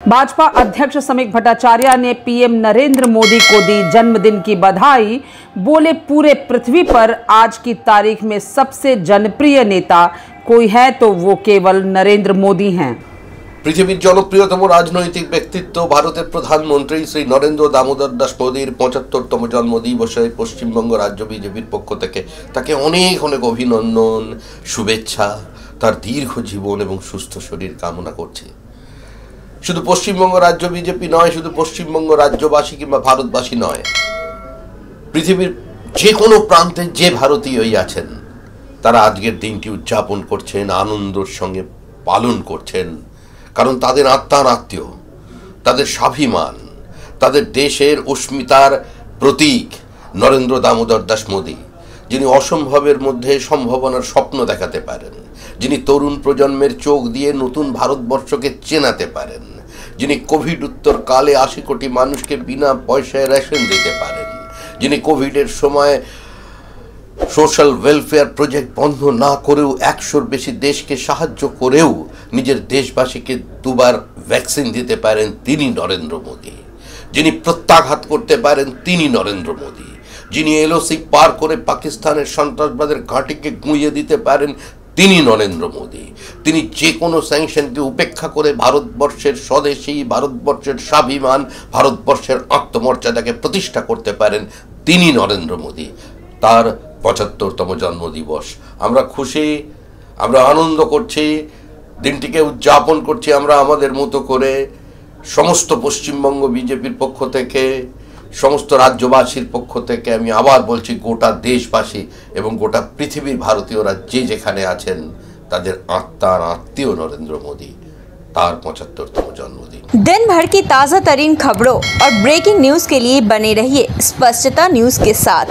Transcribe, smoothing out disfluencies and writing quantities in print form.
भाजपा अध्यक्ष समीक भट्टाचार्य ने पीएम नरेंद्र मोदी को दी जन्मदिन की बधाई। बोले, पूरे पृथ्वी पर आज की तारीख में सबसे जनप्रिय नेता कोई है तो वो केवल नरेंद्र मोदी हैं। পৃথিবীর জনপ্রিয়তম রাজনৈতিক ব্যক্তিত্ব ভারতের প্রধানমন্ত্রী শ্রী নরেন্দ্র দামোদর দাস মোদীর ৭৫তম জন্মদিবসে পশ্চিমবঙ্গ রাজ্য বিজেপির পক্ষ থেকে তাকে অনেক অনেক অভিনন্দন, শুভেচ্ছা, তার দীর্ঘ জীবন এবং সুস্থ শরীর কামনা করছে। শুধু পশ্চিমবঙ্গ রাজ্য বিজেপি নয়, শুধু পশ্চিমবঙ্গ রাজ্যবাসী কিংবা ভারতবাসী নয়, পৃথিবীর যে কোনো প্রান্তে যে ভারতীয়ই আছেন তারা আজকের দিনটি উদযাপন করছেন, আনন্দের সঙ্গে পালন করছেন। কারণ তাদের আত্মার আত্মীয়, তাদের স্বাভিমান, তাদের দেশের অস্মিতার প্রতীক নরেন্দ্র দামোদর দাস মোদী, যিনি অসম্ভবের মধ্যে সম্ভাবনার স্বপ্ন দেখাতে পারেন, যিনি তরুণ প্রজন্মের চোখ দিয়ে নতুন ভারতবর্ষকে চেনাতে পারেন, যিনি কোভিড উত্তর কালে ৮০ কোটি মানুষকে বিনা পয়সায় রেশন দিতে পারেন, যিনি কোভিডের সময় সোশ্যাল ওয়েলফেয়ার প্রজেক্ট বন্ধ না করেও ১০০-র বেশি দেশকে সাহায্য করেও নিজের দেশবাসীকে দুবার ভ্যাকসিন দিতে পারেন, তিনি নরেন্দ্র মোদী। যিনি প্রত্যাঘাত করতে পারেন, তিনি নরেন্দ্র মোদী। যিনি এলওসি পার করে পাকিস্তানের সন্ত্রাসবাদের ঘাঁটিকে গুঁড়িয়ে দিতে পারেন, তিনি নরেন্দ্র মোদী। তিনি যে কোনো স্যাংশনকে উপেক্ষা করে ভারতবর্ষের স্বদেশী, ভারতবর্ষের স্বাভিমান, ভারতবর্ষের আত্মমর্যাদাকে প্রতিষ্ঠা করতে পারেন, তিনি নরেন্দ্র মোদী। তার ৭৫তম জন্মদিবস, আমরা খুশি, আমরা আনন্দ করছি, দিনটিকে উদযাপন করছি আমরা আমাদের মতো করে। সমস্ত পশ্চিমবঙ্গ বিজেপির পক্ষ থেকে, সমস্ত রাজ্যবাসীর পক্ষ থেকে আমি আবার বলছি, গোটা দেশবাসী এবং গোটা পৃথিবীর ভারতীয়রা যে যেখানে আছেন তাদের আত্মার আত্মীয় নরেন্দ্র মোদী, तार ৭৫তম जन्मदिन। दिन भर की ताज़ा तरीन खबरों और ब्रेकिंग न्यूज़ के लिए बने रहिए स्पष्टता न्यूज़ के साथ।